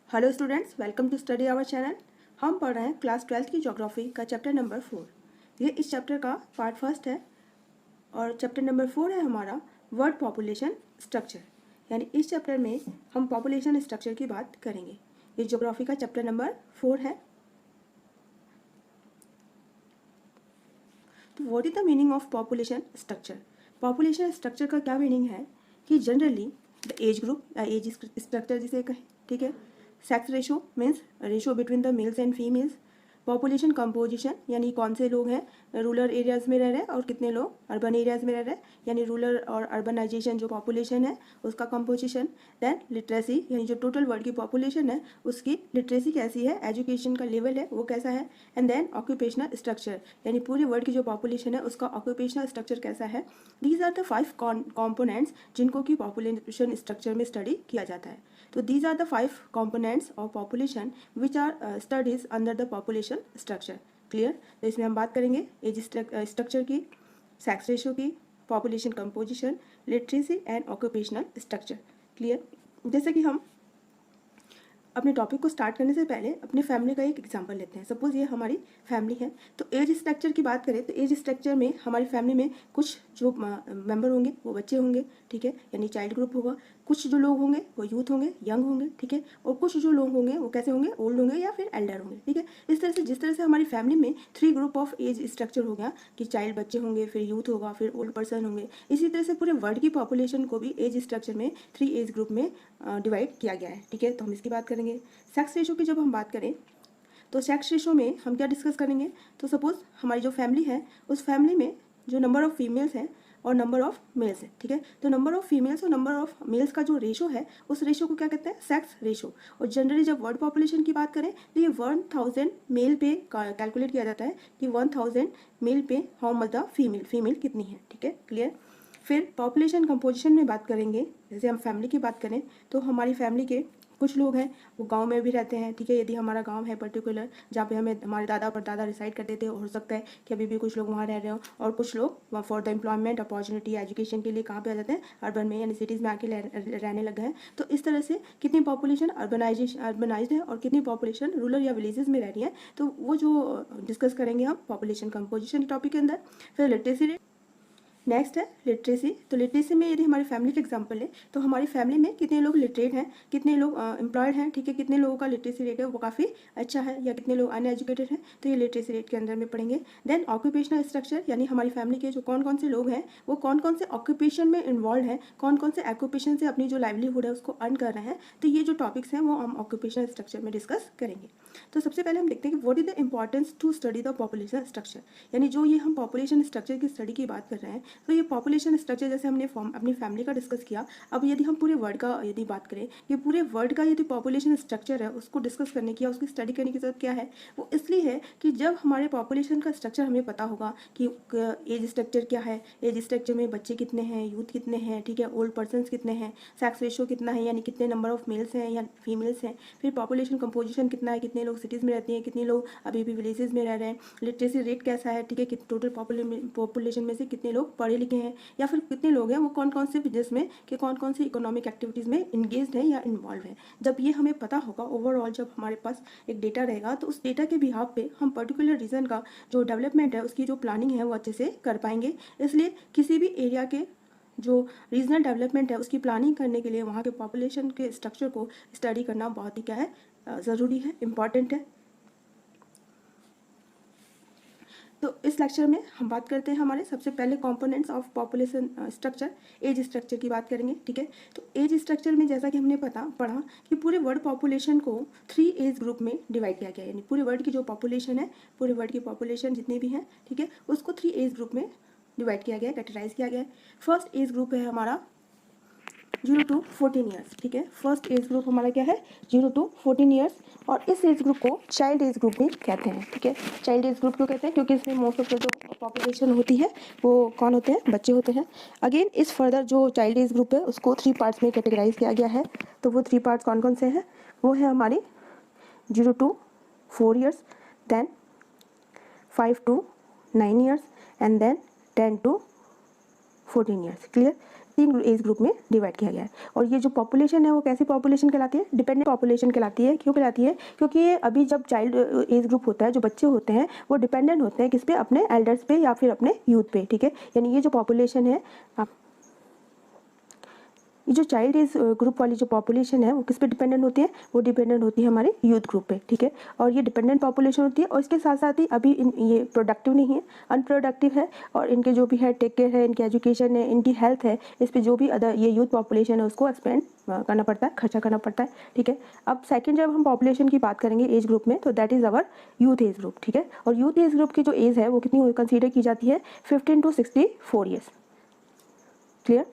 Hello students, welcome to study our channel. हम पढ़ रहे हैं क्लास 12th की ज्योग्राफी का चैप्टर नंबर 4। ये इस चैप्टर का पार्ट फर्स्ट है और चैप्टर नंबर 4 है हमारा वर्ल्ड पॉपुलेशन स्ट्रक्चर। यानी इस चैप्टर में हम पॉपुलेशन स्ट्रक्चर की बात करेंगे। ये ज्योग्राफी का चैप्टर नंबर 4 है। तो what is the meaning of population structure? Population structure का क्या मीनिंग है कि जनरली द एज ग्रुप या एज स्ट्रक्चर जिसे कहें, ठीक है। Sex ratio means ratio between the mails and females. Population composition यानी कौन से लोग हैं रूरल एरियाज़ में रह रहे हैं और कितने लोग अर्बन एरियाज़ में रह रहे हैं, यानी रूरल और अर्बनाइजेशन जो पॉपुलेशन है उसका कंपोजिशन। देन लिटरेसी यानी जो टोटल वर्ल्ड की पॉपुलेशन है उसकी लिटरेसी कैसी है, एजुकेशन का लेवल है वो कैसा है। एंड देन ऑक्यूपेशनल स्ट्रक्चर यानी पूरे वर्ल्ड की जो पॉपुलेशन है उसका ऑक्यूपेशनल स्ट्रक्चर कैसा है। दीज आर द 5 कॉम्पोनेंट्स जिनको कि पॉपुलेशन स्ट्रक्चर में स्टडी किया जाता है। तो these are the 5 components of population which are studies under the population structure. Clear? तो इसमें हम बात करेंगे एज स्ट्रक्चर की, सेक्स रेशो की, population composition, literacy and occupational structure. Clear? जैसे कि हम अपने टॉपिक को स्टार्ट करने से पहले अपने फैमिली का एक एग्जांपल लेते हैं। सपोज ये हमारी फैमिली है, तो एज स्ट्रक्चर की बात करें तो एज स्ट्रक्चर में हमारी फैमिली में कुछ जो मेंबर होंगे वो बच्चे होंगे, ठीक है, यानी चाइल्ड ग्रुप होगा। कुछ जो लोग होंगे वो यूथ होंगे, यंग होंगे, ठीक है, और कुछ जो लोग होंगे वो कैसे होंगे, ओल्ड होंगे या फिर एल्डर होंगे, ठीक है। इस तरह से जिस तरह से हमारी फैमिली में 3 ग्रुप ऑफ एज स्ट्रक्चर हो गया कि चाइल्ड बच्चे होंगे, फिर यूथ होगा, फिर ओल्ड पर्सन होंगे, इसी तरह से पूरे वर्ल्ड की पॉपुलेशन को भी एज स्ट्रक्चर में 3 एज ग्रुप में डिवाइड किया गया है, ठीक है। तो हम इसकी बात करेंगे। सेक्स रेशो की जब हम बात करें तो सेक्स रेशो में हम क्या डिस्कस करेंगे, तो सपोज हमारी जो फैमिली है उस फैमिली में जो नंबर ऑफ फीमेल्स हैं और नंबर ऑफ मेल्स है, ठीक है। तो नंबर ऑफ फीमेल्स और नंबर ऑफ मेल्स का जो रेशो है उस रेशो को क्या कहते हैं, सेक्स रेशो। और जनरली जब वर्ल्ड पॉपुलेशन की बात करें तो ये 1000 मेल पे कैलकुलेट किया जाता है कि 1000 मेल पे हाउ मच द फीमेल कितनी है, ठीक है। क्लियर? फिर पॉपुलेशन कंपोजिशन में बात करेंगे। जैसे हम फैमिली की बात करें तो हमारी फैमिली के कुछ लोग हैं वो गांव में भी रहते हैं, ठीक है। यदि हमारा गांव है पर्टिकुलर जहाँ पे हमें हमारे दादा परदादा रिसाइड करते थे, हो सकता है कि अभी भी कुछ लोग वहाँ रह रहे हो, और कुछ लोग for the employment opportunity education के लिए कहाँ पे आ जाते हैं, अर्बन में यानी सिटीज़ में आके रहने लग गए हैं। तो इस तरह से कितनी पॉपुलेशन अर्बनाइज्ड है और कितनी पॉपुलेशन रूरल या विलेजेस में रह रही है, तो वो जो डिस्कस करेंगे हम पॉपुलेशन कंपोजिशन टॉपिक के अंदर। फिर लिटरेसी रेट नेक्स्ट है लिटरेसी। तो लिटरेसी में यदि हमारी फैमिली का एग्जांपल है तो हमारी फैमिली में कितने लोग लिटरेट हैं, कितने लोग एम्प्लॉयड हैं, ठीक है, कितने लोगों का लिटरेसी रेट है वो काफ़ी अच्छा है, या कितने लोग अनएजुकेटेड हैं, तो ये लिटरेसी रेट के अंदर में पढ़ेंगे। देन ऑक्यूपेशनल स्ट्रक्चर यानी हमारी फैमिली के जो कौन कौन से लोग हैं वो कौन कौन से ऑक्यूपेशन में इन्वॉल्व हैं, कौन कौन से ऑक्यूपेशन से अपनी जो लाइवलीहुड है उसको अर्न कर रहे हैं। तो ये जो टॉपिक्स हैं वो हम ऑक्यूपेशनल स्ट्रक्चर में डिस्कस करेंगे। तो सबसे पहले हम देखते हैं कि what is the importance to study the population structure. यानी जो ये हम पॉपुलेशन स्ट्रक्चर की स्टडी की बात कर रहे हैं तो ये पॉपुलेशन स्ट्रक्चर जैसे हमने अपनी फैमिली का डिस्कस किया, अब यदि हम पूरे वर्ल्ड का यदि बात करें, ये पूरे वर्ल्ड का यदि पॉपुलेशन स्ट्रक्चर है उसको डिस्कस करने की या उसकी स्टडी करने की जरूरत क्या है, वो इसलिए है कि जब हमारे पॉपुलेशन का स्ट्रक्चर हमें पता होगा कि एज स्ट्रक्चर क्या है, एज स्ट्रक्चर में बच्चे कितने हैं, यूथ कितने हैं, ठीक है, ओल्ड पर्सन कितने हैं, सेक्स रेशो कितना है यानी कितने नंबर ऑफ मेल्स हैं या फीमेल्स हैं, फिर पॉपुलेशन कंपोजिशन कितना है, कितने लोग सिटीज़ में रहते हैं, कितने लोग अभी भी विलेजेस में रह रहे हैं, लिटरेसी रेट कैसा है, ठीक है, टोटल पॉपुलेशन में से कितने लोग पढ़े लिखे हैं, या फिर कितने लोग हैं वो कौन कौन से बिजनेस में कि कौन कौन सी इकोनॉमिक एक्टिविटीज़ में इंगेज्ड है या इन्वॉल्व है। जब ये हमें पता होगा ओवरऑल, जब हमारे पास एक डेटा रहेगा तो उस डेटा के बिहाफ पे हम पर्टिकुलर रीजन का जो डेवलपमेंट है उसकी जो प्लानिंग है वो अच्छे से कर पाएंगे। इसलिए किसी भी एरिया के जो रीजनल डेवलपमेंट है उसकी प्लानिंग करने के लिए वहाँ के पॉपुलेशन के स्ट्रक्चर को स्टडी करना बहुत ही क्या है, ज़रूरी है, इम्पॉर्टेंट है। तो इस लेक्चर में हम बात करते हैं हमारे सबसे पहले components of population structure, age structure की बात करेंगे, ठीक है। तो एज स्ट्रक्चर में जैसा कि हमने पढ़ा कि पूरे वर्ल्ड पॉपुलेशन को 3 एज ग्रुप में डिवाइड किया गया है, यानी पूरे वर्ल्ड की जो पॉपुलेशन है, पूरे वर्ल्ड की पॉपुलेशन जितनी भी है, ठीक है, उसको 3 एज ग्रुप में डिवाइड किया गया है, कैटेगराइज किया गया है। फर्स्ट एज ग्रुप है हमारा 0 to 14 ईयर्स, ठीक है। फर्स्ट एज ग्रुप हमारा क्या है, 0 to 14 ईयर्स, और इस एज ग्रुप को चाइल्ड एज ग्रुप भी कहते हैं, ठीक है। चाइल्ड एज ग्रुप क्यों कहते हैं, क्योंकि इसमें मोस्ट ऑफ द जो पॉपुलेशन होती है वो कौन होते हैं, बच्चे होते हैं। अगेन इस फर्दर जो चाइल्ड एज ग्रुप है उसको 3 पार्ट्स में कैटेगराइज किया गया है। तो वो 3 पार्ट्स कौन कौन से हैं, वो है हमारी 0 to 4 years, then 5 to 9 years, and then 10 to 14 years. Clear? 3 age group में डिवाइड किया गया है। और ये जो पॉपुलेशन है वो कैसी पॉपुलेशन कहलाती है? डिपेंडेंट पॉपुलेशन कहलाती है। क्यों कहलाती है? क्योंकि ये अभी जब चाइल्ड एज ग्रुप होता है, जो बच्चे होते हैं वो डिपेंडेंट होते हैं किस पे? अपने एल्डर्स पे या फिर अपने यूथ पे, ठीक है। यानी ये जो पॉपुलेशन है, ये जो चाइल्ड एज ग्रुप वाली जो पॉपुलेशन है वो किस पे डिपेंडेंट होती है? वो डिपेंडेंट होती है हमारे यूथ ग्रुप पे, ठीक है। और ये डिपेंडेंट पॉपुलेशन होती है और इसके साथ साथ ही अभी ये प्रोडक्टिव नहीं है, अनप्रोडक्टिव है। और इनके जो भी है टेक केयर है, इनकी एजुकेशन है, इनकी हेल्थ है, इस पर जो भी अदर ये यूथ पॉपुलेशन है उसको एक्सपेंड करना पड़ता है, खर्चा करना पड़ता है, ठीक है। अब सेकेंड जब हम पॉपुलेशन की बात करेंगे एज ग्रुप में, तो that is our youth age group, ठीक है। और यूथ एज ग्रुप की जो एज है वो कितनी कंसीडर की जाती है? 15 to 64 ईयर्स, क्लियर।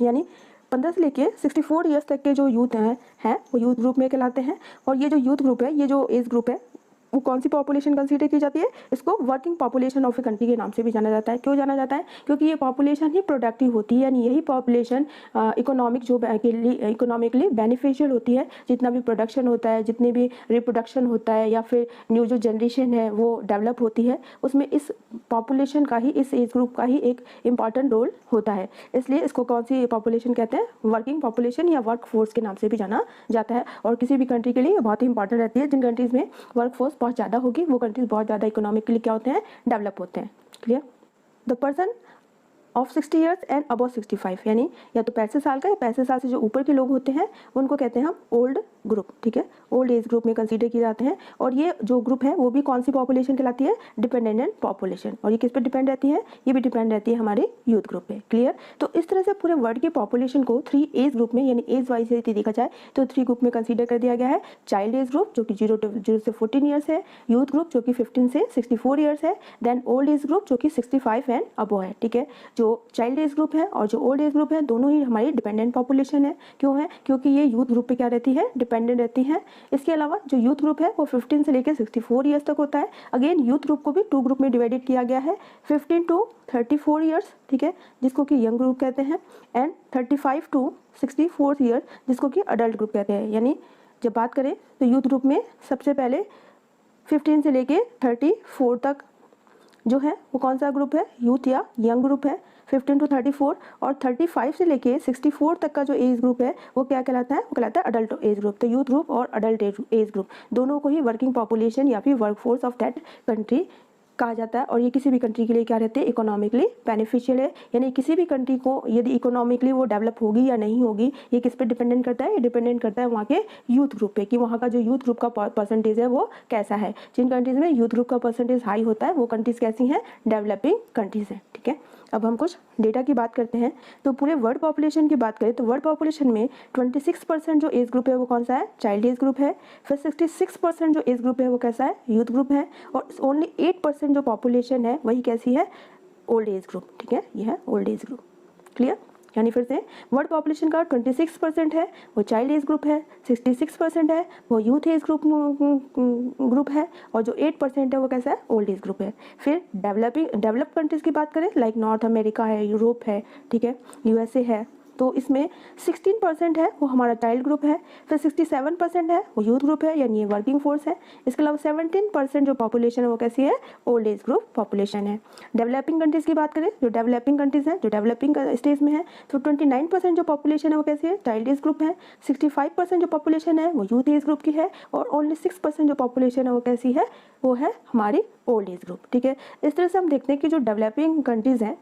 यानी 15 से लेके 64 ईयर्स तक के जो यूथ हैं वो यूथ ग्रुप में कहलाते हैं। और ये जो यूथ ग्रुप है, ये जो एज ग्रुप है, वो कौन सी पॉपुलेशन कंसीडर की जाती है? इसको working population of a country के नाम से भी जाना जाता है। क्यों जाना जाता है? क्योंकि ये पॉपुलेशन ही प्रोडक्टिव होती है, यानी यही पॉपुलेशन इकोनॉमिकली बेनिफिशियल होती है। जितना भी प्रोडक्शन होता है, जितने भी रिप्रोडक्शन होता है या फिर न्यू जो जनरेशन है वो डेवलप होती है, उसमें इस पॉपुलेशन का ही, इस एज ग्रुप का ही एक इम्पॉर्टेंट रोल होता है। इसलिए इसको कौन सी पॉपुलेशन कहते हैं? वर्किंग पॉपुलेशन या वर्क फोर्स के नाम से भी जाना जाता है। और किसी भी कंट्री के लिए बहुत ही इंपॉर्टेंट रहती है। जिन कंट्रीज़ में वर्क फोर्स बहुत ज़्यादा होगी वो कंट्रीज बहुत ज़्यादा इकोनॉमिकली क्या होते हैं? डेवलप होते हैं, clear. The person of 60 years and above 65, यानी या तो 65 साल का या 65 साल से जो ऊपर के लोग होते हैं उनको कहते हैं हम ओल्ड ग्रुप, ठीक है। ओल्ड एज ग्रुप में कंसीडर किए जाते हैं। और ये जो ग्रुप है वो भी कौन सी पॉपुलेशन कहलाती है? Dependent population. और ये किस पे डिपेंड रहती है? ये भी डिपेंड रहती है हमारे यूथ ग्रुप पे, क्लियर। तो इस तरह से पूरे वर्ल्ड की पॉपुलेशन को 3 एज ग्रुप में, यानी एज वाइज यदि देखा जाए तो 3 ग्रुप में कंसीडर कर दिया गया है। चाइल्ड एज ग्रुप जो कि 0 से 14 ईयर्स है, यूथ ग्रुप जो कि 15 से 64 ईयर्स है, देन ओल्ड एज ग्रुप जो कि 65 एंड अबव है, ठीक है। जो चाइल्ड एज ग्रुप है और जो ओल्ड एज ग्रुप है दोनों ही हमारी डिपेंडेंट पॉपुलेशन है। क्यों है? क्योंकि ये यूथ ग्रुप पे क्या रहती है? डिपेंडेंट रहती है। इसके अलावा जो यूथ ग्रुप है वो 15 से लेकर 64 ईयर्स तक होता है। अगेन यूथ ग्रुप को भी 2 ग्रुप में डिवाइडेड किया गया है, 15 to 34 ईयर्स, ठीक है, जिसको कि यंग ग्रुप कहते हैं, एंड 35 to 64 ईयर्स जिसको कि अडल्ट ग्रुप कहते हैं। यानी जब बात करें तो यूथ ग्रुप में सबसे पहले 15 से लेके 34 तक जो है वो कौन सा ग्रुप है? यूथ या यंग ग्रुप है, 15 to 34। और 35 से लेके 64 तक का जो एज ग्रुप है वो क्या कहलाता है? वो कहलाता है अडल्ट एज ग्रुप। तो यूथ ग्रुप और अडल्ट एज ग्रुप दोनों को ही वर्किंग पॉपुलेशन या फिर work force of that country कहा जाता है। और ये किसी भी कंट्री के लिए क्या रहते हैं? इकोनॉमिकली बेनिफिशियल है। यानी किसी भी कंट्री को यदि इकोनॉमिकली वो डेवलप होगी या नहीं होगी, ये किस पे डिपेंडेंट करता है? ये डिपेंडेंट करता है वहाँ के यूथ ग्रुप पे, कि वहाँ का जो यूथ ग्रुप का परसेंटेज है वो कैसा है। जिन कंट्रीज़ में यूथ ग्रुप का परसेंटेज हाई होता है वो कंट्रीज़ कैसी हैं? डेवलपिंग कंट्रीज़ हैं, ठीक है। अब हम कुछ डेटा की बात करते हैं। तो पूरे वर्ल्ड पॉपुलेशन की बात करें तो वर्ल्ड पॉपुलेशन में 26% जो एज ग्रुप है वो कौन सा है? चाइल्ड एज ग्रुप है। फिर 66% जो एज ग्रुप है वो कैसा है? यूथ ग्रुप है। और ओनली 8% जो पॉपुलेशन है वही कैसी है? ओल्ड एज ग्रुप, ठीक है। ये है ओल्ड एज ग्रुप, क्लियर। यानी फिर से वर्ल्ड पॉपुलेशन का 26% है वो चाइल्ड एज ग्रुप है, 66% है वो यूथ एज ग्रुप है, और जो 8% है वो कैसा है? ओल्ड एज ग्रुप है। फिर डेवलप कंट्रीज़ की बात करें, लाइक नॉर्थ अमेरिका है, यूरोप है, ठीक है, यूएसए है, तो इसमें 16% है वो हमारा चाइल्ड ग्रुप है। फिर 67% है वो यूथ ग्रुप है, यानी ये वर्किंग फोर्स है। इसके अलावा 17% जो पॉपुलेशन है वो कैसी है? ओल्ड एज ग्रुप पॉपुलेशन है। डेवलपिंग कंट्रीज़ की बात करें, जो डेवलपिंग कंट्रीज़ हैं, जो डेवलपिंग स्टेज में है, तो 29% जो पॉपुलेशन है वो कैसी है? चाइल्ड एज ग्रुप है। 65% जो पॉपुलेशन है वो यूथ एज ग्रुप की है। और ओनली 6% जो पॉपुलेशन है वो कैसी है? वो है हमारी ओल्ड एज ग्रुप, ठीक है। इस तरह से हम देखते हैं कि जो डेवलपिंग कंट्रीज़ हैं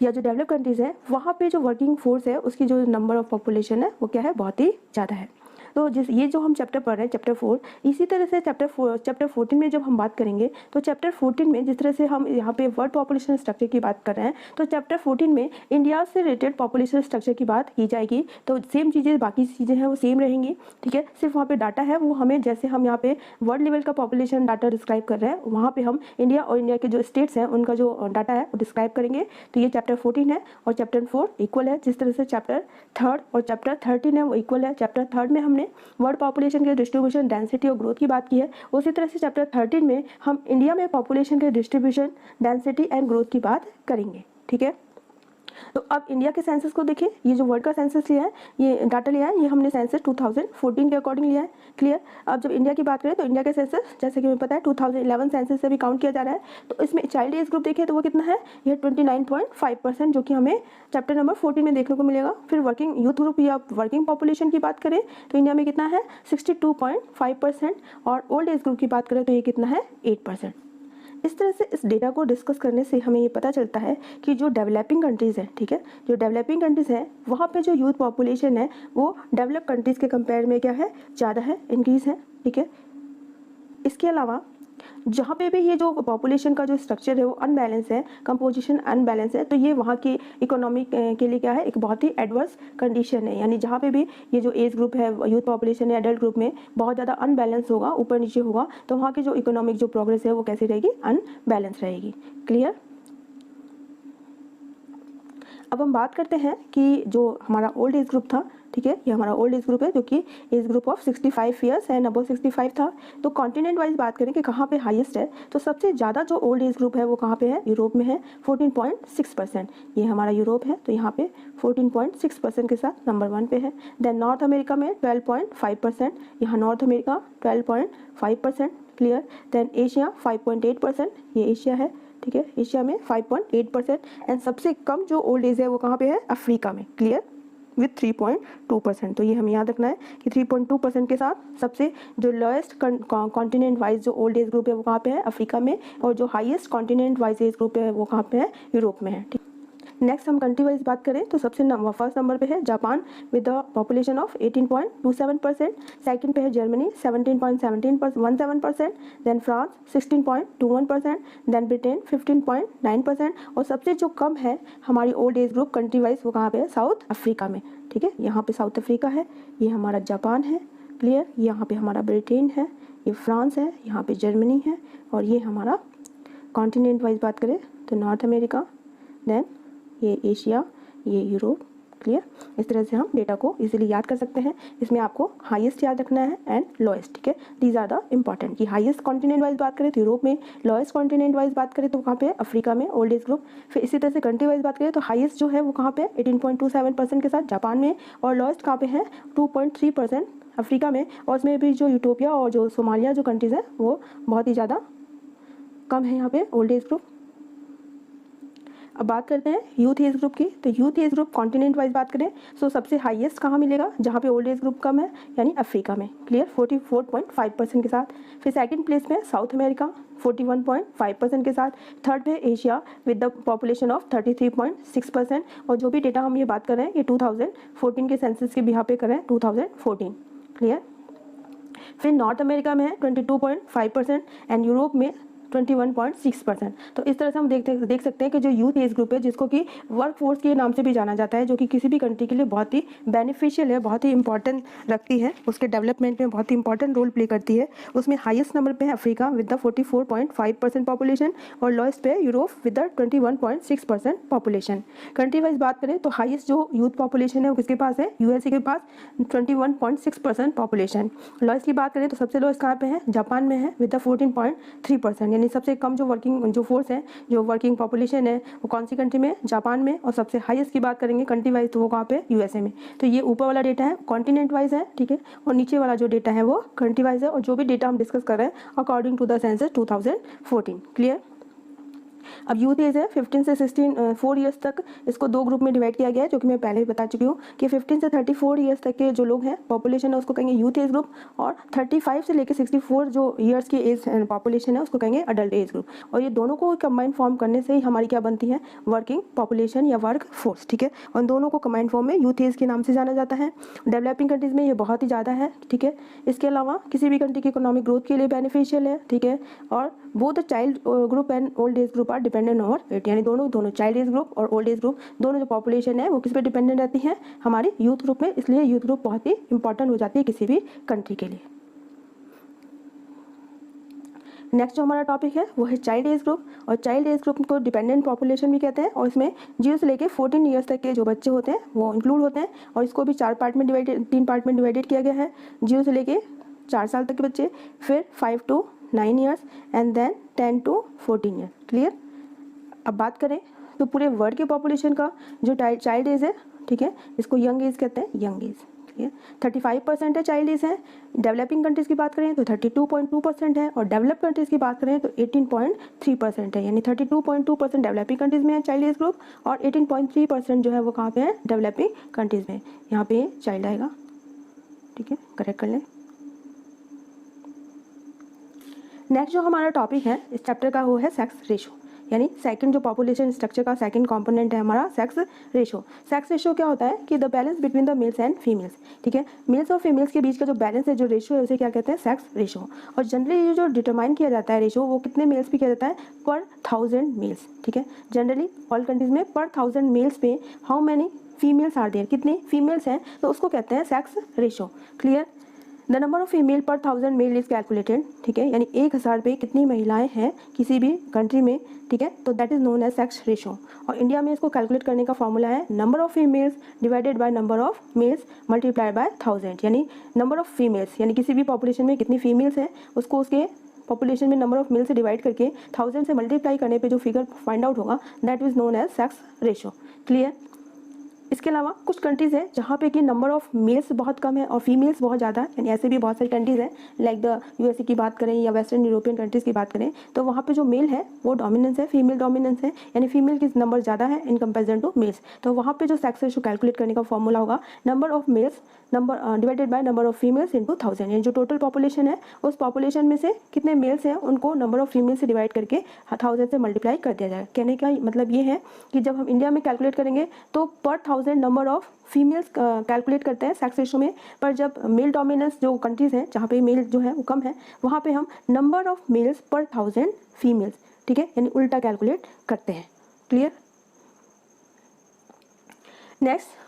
या जो डेवलप कंट्रीज़ हैं वहाँ पे जो वर्किंग फोर्स है उसकी जो नंबर ऑफ पॉपुलेशन है वो क्या है? बहुत ही ज़्यादा है। तो ये जो हम चैप्टर पढ़ रहे हैं चैप्टर 4, इसी तरह से चैप्टर 14 में जब हम बात करेंगे तो चैप्टर 14 में जिस तरह से हम यहाँ पे वर्ल्ड पॉपुलेशन स्ट्रक्चर की बात कर रहे हैं तो चैप्टर 14 में इंडिया से रिलेटेड पॉपुलेशन स्ट्रक्चर की बात की जाएगी। तो सेम चीज़ें, बाकी चीज़ें हैं वो सेम रहेंगी, ठीक है। सिर्फ वहाँ पे डाटा है वो हमें, जैसे हम यहाँ पे वर्ल्ड लेवल का पॉपुलेशन डाटा डिस्क्राइब कर रहे हैं, वहाँ पे हम इंडिया और इंडिया के जो स्टेट्स हैं उनका जो डाटा है वो डिस्क्राइब करेंगे। तो ये चैप्टर 14 है और चैप्टर 4 इक्वल है। जिस तरह से चैप्टर 3 और चैप्टर 13 है वो इक्वल है। चैप्टर 3 में हमने वर्ल्ड पॉपुलेशन के डिस्ट्रीब्यूशन, डेंसिटी और ग्रोथ की बात की है, उसी तरह से चैप्टर 13 में हम इंडिया में पॉपुलेशन के डिस्ट्रीब्यूशन, डेंसिटी एंड ग्रोथ की बात करेंगे, ठीक है। तो अब इंडिया के सेंसस को देखिए, ये जो वर्ल्ड का सेंसस लिया है, ये डाटा लिया है, ये हमने सेंसस 2014 के अकॉर्डिंग लिया है। क्लियर। अब जब इंडिया की बात करें तो इंडिया के सेंसस जैसे कि हमें पता है 2011 सेंसस से भी काउंट किया जा रहा है। तो इसमें चाइल्ड एज ग्रुप देखें तो वो कितना है, यह 29.5%, जो कि हमें चैप्टर नंबर 14 में देखने को मिलेगा। फिर वर्किंग यूथ ग्रुप या वर्किंग पॉपुलेशन की बात करें तो इंडिया में कितना है, 62.5%, और ओल्ड एज ग्रुप की बात करें तो ये कितना है, 8%। इस तरह से इस डेटा को डिस्कस करने से हमें ये पता चलता है कि जो डेवलपिंग कंट्रीज़ हैं, ठीक है, जो डेवलपिंग कंट्रीज़ हैं वहाँ पे जो यूथ पॉपुलेशन है वो डेवलप कंट्रीज़ के कंपेयर में क्या है, ज़्यादा है, इंक्रीज़ है। ठीक है। इसके अलावा जहाँ पे भी ये जो पॉपुलेशन का जो स्ट्रक्चर है वो अनबैलेंस है, कंपोजिशन अनबैलेंस है, तो ये वहाँ की इकोनॉमिक के लिए क्या है, एक बहुत ही एडवर्स कंडीशन है। यानी जहाँ पे भी ये जो एज ग्रुप है, यूथ पॉपुलेशन है, एडल्ट ग्रुप में बहुत ज़्यादा अनबैलेंस होगा, ऊपर नीचे होगा, तो वहाँ की जो इकोनॉमिक जो प्रोग्रेस है वो कैसी रहेगी, अनबैलेंस रहेगी। क्लियर। अब हम बात करते हैं कि जो हमारा ओल्ड एज ग्रुप था, ठीक है, ये हमारा ओल्ड एज ग्रुप है जो कि age group of 65 years and above 65 था। तो कॉन्टिनेंट वाइज बात करें कि कहाँ पे हाईएस्ट है, तो सबसे ज़्यादा जो ओल्ड एज ग्रुप है वो कहाँ पे है, यूरोप में है, 14.6%। ये हमारा यूरोप है, तो यहाँ पे 14.6% के साथ नंबर 1 पे है। देन नॉर्थ अमेरिका में 12.5%, यहाँ North America 12.5%। Clear. Then Asia 5.8%, ये एशिया है, ठीक है, एशिया में 5.8%। एंड सबसे कम जो ओल्ड एज है वो कहाँ पे है, अफ्रीका में। क्लियर। विथ 3.2%। तो ये हमें याद रखना है कि 3.2% के साथ सबसे जो लोएस्ट कॉन्टिनेंट वाइज जो ओल्ड एज ग्रुप है वो कहाँ पे है, अफ्रीका में, और जो highest continent wise age group है वो कहाँ पे है, यूरोप में है। ठीक। नेक्स्ट हम कंट्री वाइज बात करें तो सबसे फर्स्ट नंबर पे है Japan with the population of 18.27%। Second पे है Germany 17.17%। Then France 16.21%। Then Britain 15.9%। और सबसे जो कम है हमारी old age group country wise वो कहाँ पे है, साउथ अफ्रीका में। ठीक है, यहाँ पे साउथ अफ्रीका है, ये हमारा जापान है। क्लियर। यहाँ पे हमारा ब्रिटेन है, ये फ्रांस है, यहाँ पे जर्मनी है, और ये हमारा कॉन्टिनेंट वाइज बात करें तो नॉर्थ अमेरिका, देन ये एशिया, ये यूरोप। क्लियर। इस तरह से हम डेटा को इजीली याद कर सकते हैं। इसमें आपको हाईएस्ट याद रखना है एंड लोएस्ट। ठीक है, दीज आर द इंपॉर्टेंट। कि हाईएस्ट कॉन्टिनेंट वाइज बात करें तो यूरोप में, लोएस्ट कॉन्टिनेंट वाइज बात करें तो कहाँ पे है, अफ्रीका में, ओल्ड एज ग्रुप। फिर इसी तरह से कंट्री वाइज बात करें तो हाईएस्ट जो है वो कहाँ पे है, 18.27% के साथ जापान में, और लोएस्ट कहाँ पे है, 2.3% अफ्रीका में। और उसमें भी जो यूटोपिया और जो सोमालिया जो कंट्रीज़ हैं वो बहुत ही ज़्यादा कम है यहाँ पे ओल्ड एज ग्रुप। अब बात करते हैं यूथ एज ग्रुप की। तो youth age group continent wise बात करें तो सबसे हाईएस्ट कहाँ मिलेगा, जहाँ पे ओल्ड एज ग्रुप कम है, यानी अफ्रीका में। क्लियर। 44.5% के साथ। फिर सेकंड प्लेस में साउथ अमेरिका 41.5% के साथ। थर्ड पे Asia with the population of 33.6%। और जो भी डेटा हम ये बात कर रहे हैं ये 2014 के सेंसस के बिहार पे कर रहे हैं, 2014। क्लियर। फिर नॉर्थ अमेरिका में है 22.5% एंड यूरोप में 21.6%। तो इस तरह से हम देख सकते हैं कि जो यूथ एज ग्रुप है, जिसको कि वर्क फोर्स के नाम से भी जाना जाता है, जो कि किसी भी कंट्री के लिए बहुत ही बेनिफिशियल है, बहुत ही इंपॉर्टेंट रखती है, उसके डेवलपमेंट में बहुत ही इंपॉर्टेंट रोल प्ले करती है। उसमें हाईएस्ट नंबर पे है अफ्रीका विद द 44.5% पॉपुलेशन, और लोएस्ट पे Europe with the 21.6% population. Country wise बात करें तो हाईएस्ट जो यूथ पॉपुलेशन है वो किसके पास है, यूएसए के पास 21.6% पॉपुलेशन। लोएस्ट की बात करें तो सबसे लोएस्ट कहाँ पे है, जापान में है विद द 14.3%। यानी सबसे कम जो वर्किंग जो फोर्स है, जो वर्किंग पॉपुलेशन है वो कौन सी कंट्री में, जापान में। और सबसे हाईएस्ट की बात करेंगे कंट्री वाइज तो वो कहाँ पे, यूएसए में। तो ये ऊपर वाला डेटा है कॉन्टिनेंट वाइज है, ठीक है, और नीचे वाला जो डेटा है वो कंट्री वाइज है। और जो भी डेटा हम डिस्कस कर रहे हैं according to the census 2014। Clear. अब यूथ एज है 15 से 4 ईयर्स तक, इसको दो ग्रुप में डिवाइड किया गया है, जो कि मैं पहले ही बता चुकी हूँ कि 15 से 34 ईयर्स तक के जो लोग हैं पॉपुलेशन है उसको कहेंगे यूथ एज ग्रुप, और 35 से लेकर 64 जो ईयर्स की एज पॉपुलेशन है उसको कहेंगे अडल्ट एज ग्रुप। और ये दोनों को कंबाइंड फॉर्म करने से ही हमारी क्या बनती है, वर्किंग पॉपुलेशन या वर्क फोर्स। ठीक है, और दोनों को कंबाइंड फॉर्म में यूथ एज के नाम से जाना जाता है। डेवलपिंग कंट्रीज में ये बहुत ही ज़्यादा है। ठीक है, इसके अलावा किसी भी कंट्री की इकोनॉमिक ग्रोथ के लिए बेनिफिशियल है। ठीक है, और both the child group and old age group are dependent over it, यानी दोनों चाइल्ड एज ग्रुप और ओल्ड एज ग्रुप दोनों जो पॉपुलेशन है वो किस पे डिपेंडेंट रहती है, हमारी यूथ ग्रुप में। इसलिए यूथ ग्रुप बहुत ही इंपॉर्टेंट हो जाती है किसी भी कंट्री के लिए। नेक्स्ट जो हमारा टॉपिक है वो है चाइल्ड एज ग्रुप, और चाइल्ड एज ग्रुप को डिपेंडेंट पॉपुलेशन भी कहते हैं। और इसमें 0 से लेकर 14 ईयर्स तक के जो बच्चे होते हैं वो इंक्लूड होते हैं, और इसको भी 3 पार्ट में डिवाइडेड किया गया है। 0 से लेकर 4 साल तक के बच्चे, फिर 5 to 9 years, and then 10 to 14 year. Clear. अब बात करें तो पूरे वर्ल्ड के पॉपुलेशन का जो चाइल्ड एज है, ठीक है, इसको यंग एज कहते हैं, यंग एज, ठीक है। 35% है चाइल्ड एज है। डेवलपिंग कंट्रीज़ की बात करें तो 32.2% है, और डेवलप्ड कंट्रीज़ की बात करें तो 18.3% है। यानी 32.2% डेवलपिंग कंट्रीज़ में है चाइल्ड एज ग्रुप, और 18.3% जो है वो कहाँ पे है, डेवलपिंग कंट्रीज़ में। यहाँ पे चाइल्ड आएगा, ठीक है, करेक्ट कर लें। नेक्स्ट जो हमारा टॉपिक है इस चैप्टर का वो है सेक्स रेशो, यानी सेकंड जो पॉपुलेशन स्ट्रक्चर का सेकंड कंपोनेंट है हमारा सेक्स रेशो। सेक्स रेशो क्या होता है कि the balance between the mails and females, ठीक है, मेल्स और फीमेल्स के बीच का जो बैलेंस है, जो रेशो है, उसे क्या कहते हैं, सेक्स रेशो। और जनरली ये जो डिटरमाइन किया जाता है रेशो, वो कितने मेल्स पे किया जाता है, पर 1000 मेल्स, ठीक है। जनरली ऑल कंट्रीज में पर 1000 मेल्स पे how many females are there, कितने फीमेल्स हैं, तो उसको कहते हैं sex ratio. Clear. The number of female per 1000 mail is calculated, ठीक है, यानी 1000 पे कितनी महिलाएं हैं किसी भी कंट्री में, ठीक है, तो that is known as sex ratio. और इंडिया में इसको कैलकुलेट करने का फॉर्मूला है number of females divided by number of males multiplied by 1000, यानी नंबर ऑफ फीमेल्स, यानी किसी भी पॉपुलेशन में कितनी फीमेल्स हैं उसको उसके पॉपुलेशन में नंबर ऑफ मेल से डिवाइड करके 1000 से मल्टीप्लाई करने पे जो फिगर फाइंड आउट होगा that is known as sex ratio. Clear. इसके अलावा कुछ कंट्रीज़ हैं जहाँ पे कि नंबर ऑफ़ मेल्स बहुत कम है और फीमेल्स बहुत ज़्यादा है, यानी ऐसे भी बहुत सारी कंट्रीज़ हैं, लाइक द यूएसए की बात करें या वेस्टर्न यूरोपियन कंट्रीज़ की बात करें, तो वहाँ पे जो मेल है वो डोमिनेंस है, फीमेल डोमिनेंस है, यानी फीमेल की नंबर ज़्यादा है इन कंपेरिजन टू मेल्स। तो वहाँ पे जो सेक्स रेशो कैलकुलेट करने का फॉर्मूला होगा number of mails divided by number of females into 1000, यानी जो टोटल पॉपुलेशन है उस पॉपुलेशन में से कितने मेल्स हैं उनको नंबर ऑफ फीमेल से डिवाइड करके 1000 से मल्टीप्लाई कर दिया जाएगा। कहने का मतलब ये है कि जब हम इंडिया में कैलकुलेट करेंगे तो पर 1000 नंबर ऑफ फीमेल्स कैलकुलेट करते हैं सेक्स रेशो में, पर जब मेल डोमिनेंस जो कंट्रीज़ हैं जहाँ पे मेल जो है वो कम है, वहाँ पे हम नंबर ऑफ मेल्स पर 1000 फीमेल्स, ठीक है, यानी उल्टा कैलकुलेट करते हैं। क्लियर। नेक्स्ट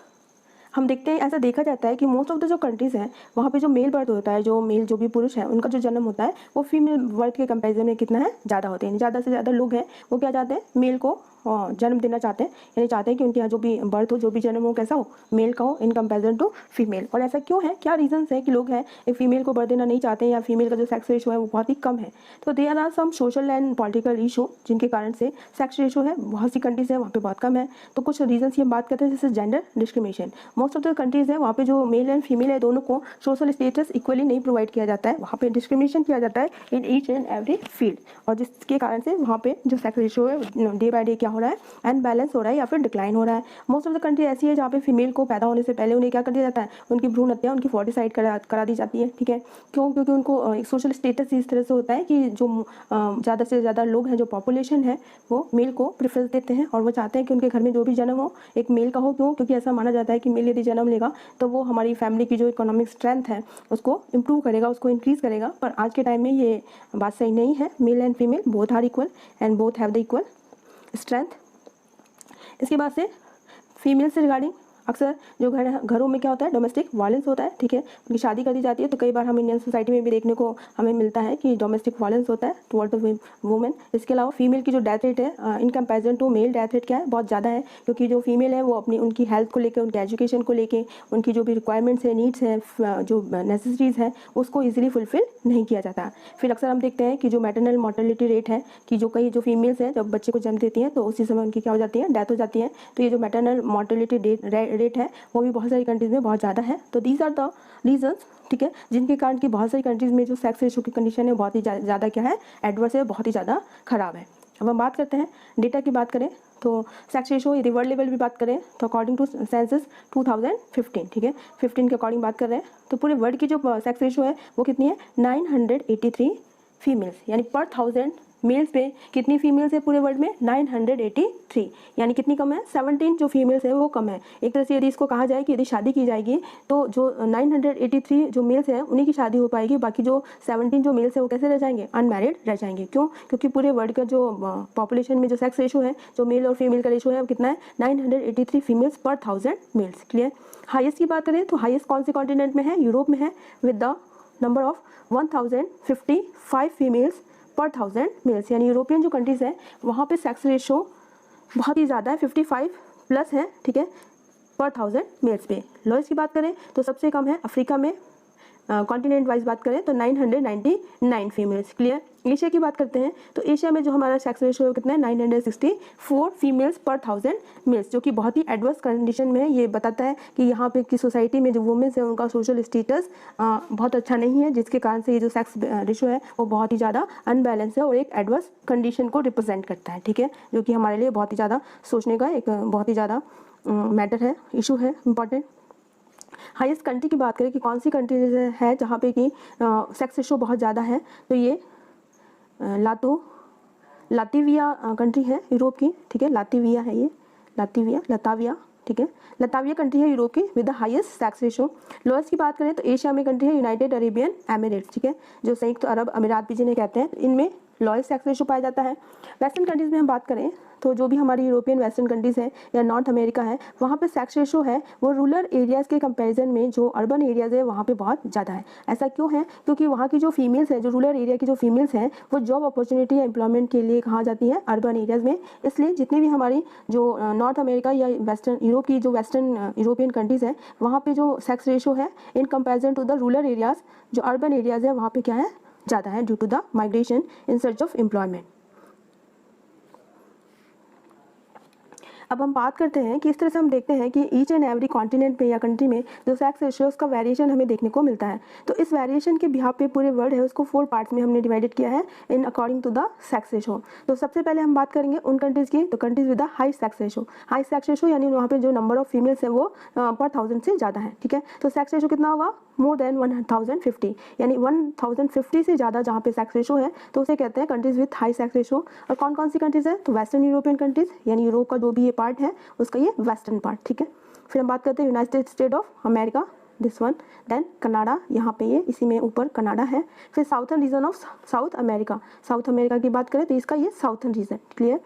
हम देखते हैं, ऐसा देखा जाता है कि मोस्ट ऑफ द जो कंट्रीज़ हैं वहाँ पे जो मेल बर्थ होता है, जो मेल जो भी पुरुष है उनका जो जन्म होता है वो फीमेल बर्थ के कंपैरिजन में कितना है, ज़्यादा होते हैं। ज़्यादा से ज़्यादा लोग हैं वो क्या चाहते हैं, मेल को जन्म देना चाहते हैं, यानी चाहते हैं कि उनके यहाँ जो भी बर्थ हो, जो भी जन्म हो, कैसा हो, मेल का हो इन कंपैरिजन टू फीमेल। और ऐसा क्यों है, क्या रीजंस है कि लोग हैं एक फीमेल को बर्थ देना नहीं चाहते हैं या फीमेल का जो सेक्स रेशो है वो बहुत ही कम है। तो there are some social and political issue जिनके कारण से सेक्स रेशो है बहुत सी कंट्रीज़ है वहाँ पे बहुत कम है। तो कुछ रीजंस की हम बात करते हैं, जैसे gender discrimination. Most of the countries है वहाँ पे जो मेल एंड फीमेल है दोनों को सोशल स्टेटस इक्वली नहीं प्रोवाइड किया जाता है, वहाँ पे डिस्क्रिमिनेशन किया जाता है in each and every field, और जिसके कारण से वहाँ पे जो सेक्स रेशो है डे बाय डे क्या हो रहा है, अनबैलेंस हो रहा है या फिर डिक्लाइन हो रहा है। मोस्ट ऑफ द कंट्री ऐसी है जहाँ पे फीमेल को पैदा होने से पहले उन्हें क्या कर दिया जाता है, उनकी भ्रूण हत्या, उनकी फोर्टिसाइड करा दी जाती है, ठीक है। क्यों? क्योंकि उनको एक सोशल स्टेटस इस तरह से होता है कि जो ज़्यादा से ज़्यादा लोग हैं, जो पॉपुलेशन है वो मेल को प्रेफरेंस देते हैं और वो चाहते हैं कि उनके घर में जो भी जन्म हो एक मेल का हो। क्यों? क्योंकि ऐसा माना जाता है कि मेल यदि जन्म लेगा तो वो हमारी फैमिली की जो इकोनॉमिक स्ट्रेंथ है उसको इम्प्रूव करेगा, उसको इंक्रीज़ करेगा। पर आज के टाइम में ये बात सही नहीं है। Male and female both are equal and both have the equal strength. इसके बाद से फीमेल से रिगार्डिंग अक्सर जो घरों में क्या होता है, डोमेस्टिक वायलेंस होता है, ठीक है, उनकी शादी कर दी जाती है। तो कई बार हम इंडियन सोसाइटी में भी देखने को हमें मिलता है कि डोमेस्टिक वायलेंस होता है टुवर्ड द वुमेन। इसके अलावा फीमेल की जो डेथ रेट है in comparison to male death rate क्या है, बहुत ज़्यादा है, क्योंकि जो फीमेल है वो अपनी उनकी हेल्थ को लेकर, उनकी एजुकेशन को लेकर, उनकी जो भी रिक्वायरमेंट्स है, नीड्स हैं, जो नेसेसिटीज़ हैं उसको ईजिली फुलफिल नहीं किया जाता। फिर अक्सर हम देखते हैं कि जो मैटरनल मॉर्टेलिटी रेट है कि जो कई जो फीमेल्स हैं जब बच्चे को जन्म देती हैं तो उसी समय उनकी क्या हो जाती है, डेथ हो जाती है। तो ये जो मैटरनल मॉर्टेलिटी रेट है वो भी बहुत सारी कंट्रीज़ में बहुत ज़्यादा है। तो दीज आर द रीजंस, ठीक है, जिनके कारण की बहुत सारी कंट्रीज़ में जो सेक्स रेशो की कंडीशन है बहुत ही ज़्यादा क्या है, एडवर्स है, बहुत ही ज़्यादा खराब है। अब हम बात करते हैं डेटा की बात करें तो सेक्स रेशो यदि वर्ल्ड लेवल भी बात करें तो अकॉर्डिंग टू सेंसस 2015, ठीक है, 15 के अकॉर्डिंग बात कर रहे हैं तो पूरे वर्ल्ड की जो सेक्स रेशो है वो कितनी है, 983 फीमेल्स, यानी पर 1000 मेल्स पे कितनी फीमेल्स है पूरे वर्ल्ड में, 983, यानी कितनी कम है, 17 जो फीमेल्स है वो कम है। एक तरह से यदि इसको कहा जाए कि यदि शादी की जाएगी तो जो 983 जो मेल्स हैं उन्हीं की शादी हो पाएगी, बाकी जो 17 जो मेल्स है वो कैसे रह जाएंगे, अनमैरिड रह जाएंगे। क्यों? क्योंकि पूरे वर्ल्ड का जो पॉपुलेशन में जो सेक्स रेशो है, जो मेल और फीमेल का रेशो है वो कितना है, 983 फीमेल्स पर 1000 मेल्स। क्लियर। हाईएस्ट की बात करें तो हाईएस्ट कौन से कॉन्टिनेंट में है, यूरोप में है, with the number of 1055 females पर 1000 मेल्स, यानी यूरोपियन जो कंट्रीज़ हैं वहाँ पे सेक्स रेशो बहुत ही ज़्यादा है, 55 प्लस है, ठीक है, पर 1000 मेल्स पे। लोएस्ट की बात करें तो सबसे कम है अफ्रीका में कॉन्टिनेंट वाइज बात करें तो 999 फीमेल्स। क्लियर। एशिया की बात करते हैं तो एशिया में जो हमारा सेक्स रेशियो है कितना है 964 फीमेल्स पर 1000 मेल्स, जो कि बहुत ही एडवर्स कंडीशन में है। ये बताता है कि यहाँ पे की सोसाइटी में जो वुमेन्स है उनका सोशल स्टेटस बहुत अच्छा नहीं है, जिसके कारण से ये जो सेक्स रेशियो है वो बहुत ही ज़्यादा अनबैलेंस है और एक एडवर्स कंडीशन को रिप्रेजेंट करता है। ठीक है, जो कि हमारे लिए बहुत ही ज़्यादा सोचने का एक बहुत ही ज़्यादा मैटर है, इशू है, इम्पॉर्टेंट। हाईएस्ट कंट्री की बात करें कि कौन सी कंट्री है जहाँ पे कि सेक्स रेशियो बहुत ज़्यादा है, तो ये लातविया कंट्री है यूरोप की। ठीक है, लातविया है ये, लताविया। ठीक है, लताविया कंट्री है यूरोप की with the highest sex ratio. Lowest की बात करें तो एशिया में कंट्री है यूनाइटेड अरेबियन एमिरेट्स। ठीक है, जो संयुक्त अरब अमीरात भी जिन्हें कहते हैं, इनमें लोएस्ट सेक्स रेशियो पाया जाता है। वेस्टर्न कंट्रीज़ में हम बात करें तो जो भी हमारी यूरोपियन वेस्टर्न कंट्रीज़ है या नॉर्थ अमेरिका है, वहाँ पे सेक्स रेशियो है वो रूरल एरियाज़ के कंपैरिजन में जो अर्बन एरियाज़ है वहाँ पे बहुत ज़्यादा है। ऐसा क्यों है? क्योंकि वहाँ की जो फीमेल्स हैं, जो रूरल एरिया की जो फीमेल्स हैं, वो जॉब अपॉर्चुनिटी या एम्प्लॉयमेंट के लिए कहाँ जाती हैं? अर्बन एरियाज़ में। इसलिए जितनी भी हमारी जो नॉर्थ अमेरिका या वेस्टर्न यूरोप की जो वेस्टर्न यूरोपियन कंट्रीज़ है, वहाँ पर जो सेक्स रेशियो है in comparison to the rural areas, जो अर्बन एरियाज़ है वहाँ पर क्या है? ज़्यादा है, due to the migration in search of employment. अब हम बात करते हैं कि इस तरह से हम देखते हैं कि ईच एंड एवरी कॉन्टिनेंट में या कंट्री में जो सेक्स रेशियोज़ का वेरिएशन हमें देखने को मिलता है। तो इस वेरिएशन के बिहाफ पे पूरे वर्ल्ड है उसको 4 पार्ट्स में हमने डिवाइडेड किया है in according to the sex ratio. तो सबसे पहले हम बात करेंगे उन कंट्रीज़ की, तो countries with the high sex ratio. High sex ratio यानी वहाँ पे जो नंबर ऑफ फीमेल्स है वो पर 1000 से ज़्यादा है। ठीक है, तो सेक्स रेशियो कितना होगा? मोर देन 1050, यानी 1050 से ज़्यादा जहाँ पे सेक्स रेशियो है तो उसे कहते हैं countries with high sex ratio. और कौन कौन सी कंट्रीज़ है? तो वेस्टर्न यूरोपियन कंट्रीज़, यानी यूरोप का जो भी ये पार्ट है उसका ये वेस्टर्न पार्ट। ठीक है, फिर हम बात करते हैं United State of America, this one, then Canada, यहाँ पे ये इसी में ऊपर कनाडा है। फिर southern region of South America, South America की बात करें तो इसका ये southern region. Clear.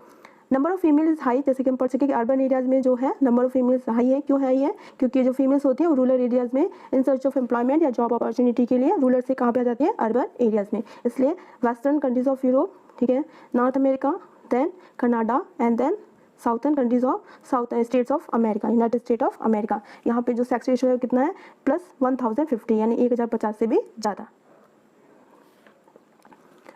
Number of female is high, जैसे कि हम पढ़ सके कि अर्बन एरियाज़ में जो है नंबर ऑफ फीमेल्स हाई है। क्यों है ये? क्योंकि जो फीमेल्स होती हैं वो रूरल एरियाज़ में इन सर्च ऑफ एम्प्लॉयमेंट या जॉब अपॉर्चुनिटी के लिए रूरल से कहाँ पे आ जाती है? अर्बन एरियाज़ में। इसलिए वेस्टर्न कंट्रीज़ ऑफ यूरोप, ठीक है, North America, then Canada and then southern countries of southern states of America, United State of America. यहाँ पे जो सेक्स रेशियो है कितना है? प्लस 1050, यानी 1050 से भी ज़्यादा।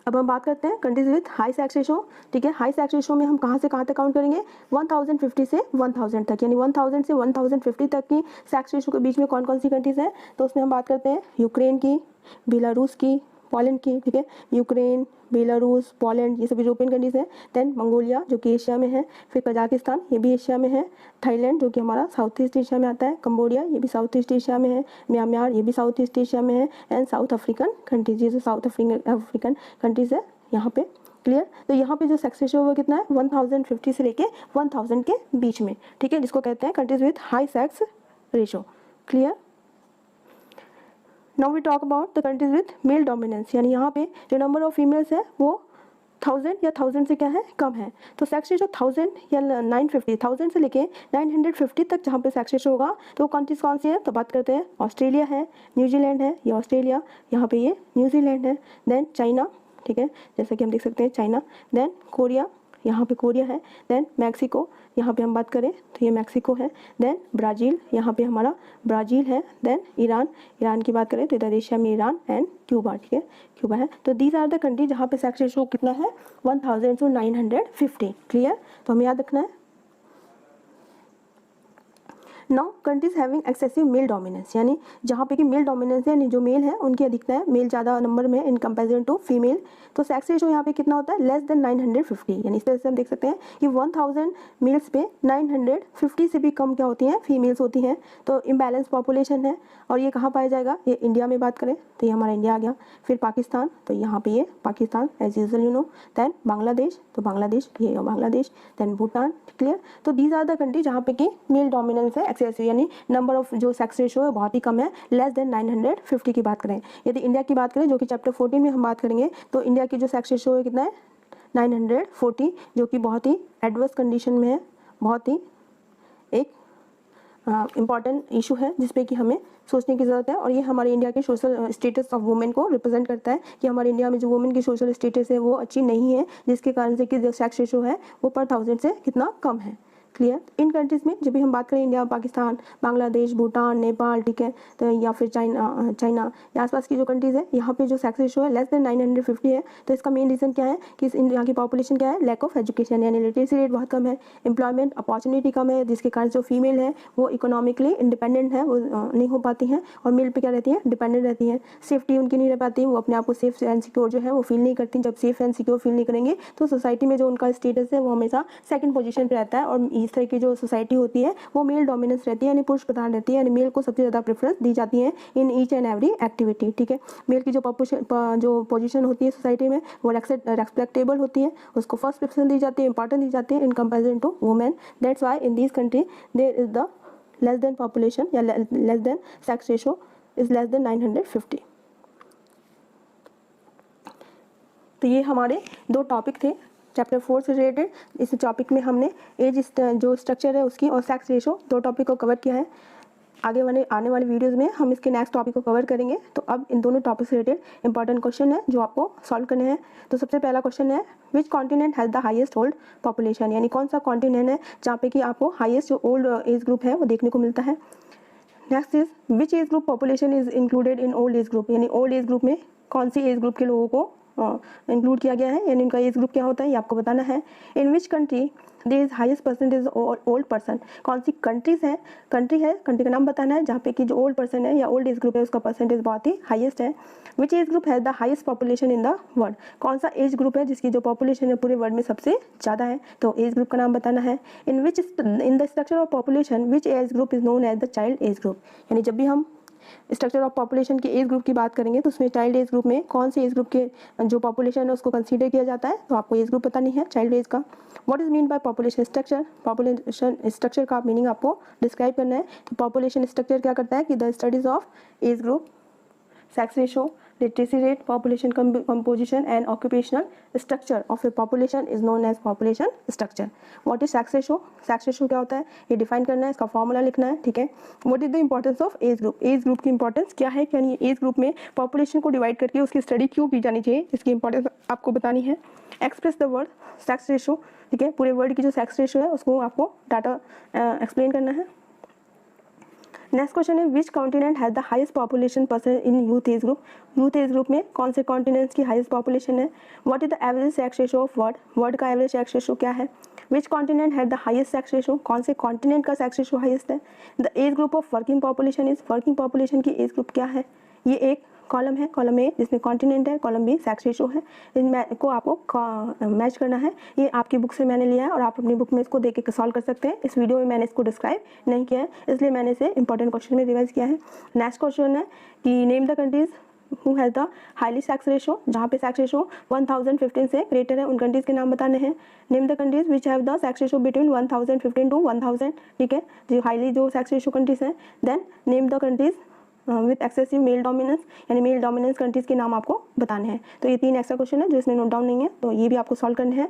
अब हम बात करते हैं countries with high sex ratio. ठीक है, हाई सेक्स रेशियो में हम कहाँ से कहाँ तक काउंट करेंगे? 1050 से 1000 तक, यानी 1000 से 1050 तक की सेक्स रेशियो के बीच में कौन कौन सी कंट्रीज़ हैं? तो उसमें हम बात करते हैं यूक्रेन की, बेलारूस की, पोलैंड की। ठीक है, यूक्रेन, बेलारूस, पोलैंड, ये सभी यूरोपियन कंट्रीज़ हैं। देन मंगोलिया जो कि एशिया में है, फिर कजाकिस्तान, ये भी एशिया में है, थाईलैंड जो कि हमारा साउथ ईस्ट एशिया में आता है, कंबोडिया ये भी साउथ ईस्ट एशिया में है, म्यांमार ये भी साउथ ईस्ट एशिया में है, एंड साउथ अफ्रीकन कंट्रीज, ये जो साउथ अफ्रीकन कंट्रीज़ है यहाँ पे। क्लियर। तो यहाँ पे जो सेक्स रेशियो वो कितना है? 1050 से लेके 1000 के बीच में। ठीक है, जिसको कहते हैं countries with high sex ratio. Clear. Now we talk about the countries with male dominance, यानी यहाँ पे जो नंबर ऑफ फीमेल्स है वो 1000 या 1000 से क्या है? कम है। तो सेक्स रेशियो 1000 या 950, 1000 से लेके 950 तक जहाँ पे सेक्स रेशियो होगा तो कंट्रीज कौन सी है? तो बात करते हैं ऑस्ट्रेलिया है, न्यूजीलैंड है, ये ऑस्ट्रेलिया, यहाँ पे ये न्यूजीलैंड है, देन चाइना, ठीक है, जैसे कि हम देख सकते हैं चाइना, देन कोरिया, यहाँ पे कोरिया है, देन मैक्सिको, यहाँ पे हम बात करें तो ये मैक्सिको है, देन ब्राज़ील, यहाँ पे हमारा ब्राज़ील है, देन ईरान, ईरान की बात करें तो इधर एशिया में ईरान, एंड क्यूबा, ठीक है, क्यूबा है। तो दीज आर द कंट्री जहाँ पे सेक्स रेशियो कितना है? 1000 to 950। क्लियर। तो हमें याद रखना है। Now countries having excessive male dominance, यानी जहाँ पे कि मेल डोमिनेंस है, यानी जो मेल है उनकी अधिकता है, मेल ज़्यादा नंबर में इन कंपेरिजन टू फीमेल। तो सेक्स रेशियो यहाँ पे कितना होता है? लेस देन 950, यानी इस तरह से हम देख सकते हैं कि 1000 मेल्स पे 950 से भी कम क्या होती हैं? फीमेल्स होती हैं। तो इम्बैलेंस पॉपुलेशन है। और ये कहाँ पाया जाएगा? ये इंडिया में बात करें तो ये हमारा इंडिया आ गया, फिर पाकिस्तान, तो यहाँ पे ये Pakistan as usual you know, than Bangladesh, तो बांग्लादेश, ये बांग्लादेश, दैन भूटान। क्लियर। तो दीज आर द कंट्री जहाँ पे कि मेल डोमिनेंस है एक्सेसिव, यानी नंबर ऑफ जो सेक्स रेशियो है बहुत ही कम है, लेस देन 950 की बात करें। यदि इंडिया की बात करें जो कि चैप्टर 14 में हम बात करेंगे, तो इंडिया की जो सेक्स रेशियो है कितना है? 940, जो कि बहुत ही एडवर्स कंडीशन में है, बहुत ही एक इम्पॉर्टेंट इशू है जिसपे कि हमें सोचने की ज़रूरत है। और ये हमारे इंडिया के सोशल स्टेटस ऑफ वुमेन को रिप्रेजेंट करता है कि हमारे इंडिया में जो वुमेन की सोशल स्टेटस है वो अच्छी नहीं है, जिसके कारण से कि जो सेक्स रेशियो है वो पर 1000 से कितना कम है। क्लियर। इन कंट्रीज़ में जब भी हम बात करें इंडिया, पाकिस्तान, बांग्लादेश, भूटान, नेपाल, ठीक है, तो या फिर चाइना या आसपास की जो कंट्रीज़ है, यहाँ पे जो सेक्स रेशो है लेस देन 950 है। तो इसका मेन रीज़न क्या है कि यहाँ की पॉपुलेशन क्या है, लैक ऑफ एजुकेशन, यानी लिटरेसी रेट बहुत कम है, एम्प्लॉयमेंट अपॉर्चुनिटी कम है, जिसके कारण जो फीमेल है वो इकोनॉमिकली इंडिपेंडेंट है, वो नहीं हो पाती हैं, और मेल पे क्या रहती है, डिपेंडेंट रहती है। सेफ्टी उनकी नहीं रह पाती, वो अपने आप को सेफ एंड सिक्योर जो है वो फील नहीं करती। जब सेफ एंड सिक्योर फील नहीं करेंगे तो सोसाइटी में जो उनका स्टेटस है वो हमेशा सेकंड पोजीशन पे रहता है, और इस तरह की जो सोसाइटी होती है वो मेल डोमिनेंस रहती है, यानी पुरुष प्रधान रहती है, यानी मेल को सबसे ज़्यादा प्रेफरेंस दी जाती है in each and every activity, ठीक है। मेल की जो पोजीशन होती है सोसाइटी में वो रेस्पेक्टेबल होती है, उसको फर्स्ट प्रेफरेंस दी जाती है, इंपॉर्टेंस दी जाती है in comparison to women. That's why in this country there is the less than population या less than sex ratio is less than 950। तो ये हमारे दो टॉपिक थे चैप्टर 4 से रिलेटेड। इस टॉपिक में हमने एज जो स्ट्रक्चर है उसकी और सेक्स रेशो दो टॉपिक को कवर किया है। आगे आने वाले वीडियोस में हम इसके नेक्स्ट टॉपिक को कवर करेंगे। तो अब इन दोनों टॉपिक से रिलेटेड इंपॉर्टेंट क्वेश्चन है जो आपको सॉल्व करने हैं। तो सबसे पहला क्वेश्चन है which continent has the highest old population, यानी कौन सा कॉन्टिनेंट है जहाँ पे कि आपको हाईएस्ट जो ओल्ड एज ग्रुप है वो देखने को मिलता है। Next is which age group population is included in old age group, यानी ओल्ड एज ग्रुप में कौन सी एज ग्रुप के लोगों को इंक्लूड किया गया है, यानी उनका एज ग्रुप क्या होता है ये आपको बताना है। In which country there is highest percentage old person, कौन सी कंट्रीज है, कंट्री का नाम बताना है जहाँ पे कि जो ओल्ड पर्सन है या ओल्ड एज ग्रुप है उसका परसेंटेज बहुत ही हाईएस्ट है। Which age group has the highest population in the world, कौन सा एज ग्रुप है जिसकी जो पॉपुलेशन है पूरे वर्ल्ड में सबसे ज़्यादा है, तो एज ग्रुप का नाम बताना है। In the structure of population which age group is known as the child age group, यानी जब भी हम स्ट्रक्चर ऑफ पॉपुलेशन के एज ग्रुप की बात करेंगे तो उसमें चाइल्ड एज ग्रुप में कौन से एज ग्रुप के जो पॉपुलेशन है उसको कंसीडर किया जाता है, तो आपको एज ग्रुप बतानी है चाइल्ड एज का। What is mean by population structure, population structure का मीनिंग आपको डिस्क्राइब करना है। तो पॉपुलेशन स्ट्रक्चर क्या करता है कि the studies of age group, sex ratio, literacy rate, population composition and occupational structure of a population is known as population structure. What is sex ratio? Sex ratio क्या होता है ये डिफाइन करना है, इसका फॉर्मूला लिखना है, ठीक है। What is the importance of age group? As group की इंपॉर्टेंस क्या है, यानी एज ग्रुप में पॉपुलेशन को डिवाइड करके उसकी स्टडी क्यों की जानी चाहिए, इसकी इंपॉर्टेंस आपको बतानी है। Express the word sex ratio, ठीक है, पूरे वर्ड की जो सेक्स रेशो है उसको आपको डाटा एक्सप्लेन करना है। नेक्स्ट क्वेश्चन है which continent has the highest population percent in youth age group, youth as group में कौन से कॉन्टिनेंट्स की हाईएस्ट पॉपुलेशन है। What is the average sex ratio of word का एवरेज सेक्स रेशो क्या है। Which continent has the highest sex ratio, कौन से कॉन्टिनेंट का सेक्स रेशो हाईएस्ट है। The age group of working population is, working population की age group क्या है। ये एक कॉलम है, कॉलम ए जिसमें कॉन्टिनेंट है, कॉलम बी सेक्स रेशो है। इनको आपको मैच करना है। ये आपकी बुक से मैंने लिया है और आप अपनी बुक में इसको देख के सॉल्व कर सकते हैं। इस वीडियो में मैंने इसको डिस्क्राइब नहीं किया है, इसलिए मैंने इसे इंपॉर्टेंट क्वेश्चन में रिवाइज किया है। नेक्स्ट क्वेश्चन है कि name the countries who has the highly sex ratio, जहाँ पे सेक्स रेशो 1015 से ग्रेटर है उन कंट्रीज़ के नाम बताने हैं। Name the countries which have the sex ratio between 1015 to 1000, ठीक है, जो हाईली जो सेक्स रेशो कंट्रीज हैं। Then name the countries with excessive male dominance, यानी मेल डोमिनेंस कंट्रीज़ के नाम आपको बताने हैं। तो ये 3 एक्स्ट्रा क्वेश्चन है जो इसमें नोट डाउन नहीं है, तो ये भी आपको सॉल्व करने हैं।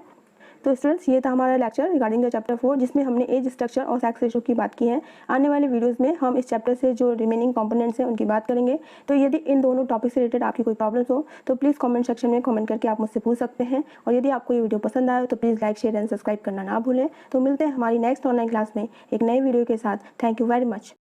तो स्टूडेंट्स ये था हमारा लेक्चर रिगार्डिंग द चैप्टर 4 जिसमें हमने एज स्ट्रक्चर और सेक्स रेशो की बात की है। आने वाले वीडियोस में हम इस चैप्टर से जो रिमेनिंग कंपोनेंट्स हैं उनकी बात करेंगे। तो यदि इन दोनों टॉपिक से रिलेटेड आपकी कोई प्रॉब्लम्स हो तो प्लीज़ कमेंट सेक्शन में कमेंट करके आप मुझसे पूछ सकते हैं। और यदि आपको ये वीडियो पसंद आए तो please like, share and subscribe करना ना भूलें। तो मिलते हैं हमारी नेक्स्ट ऑनलाइन क्लास में एक नए वीडियो के साथ। Thank you very much.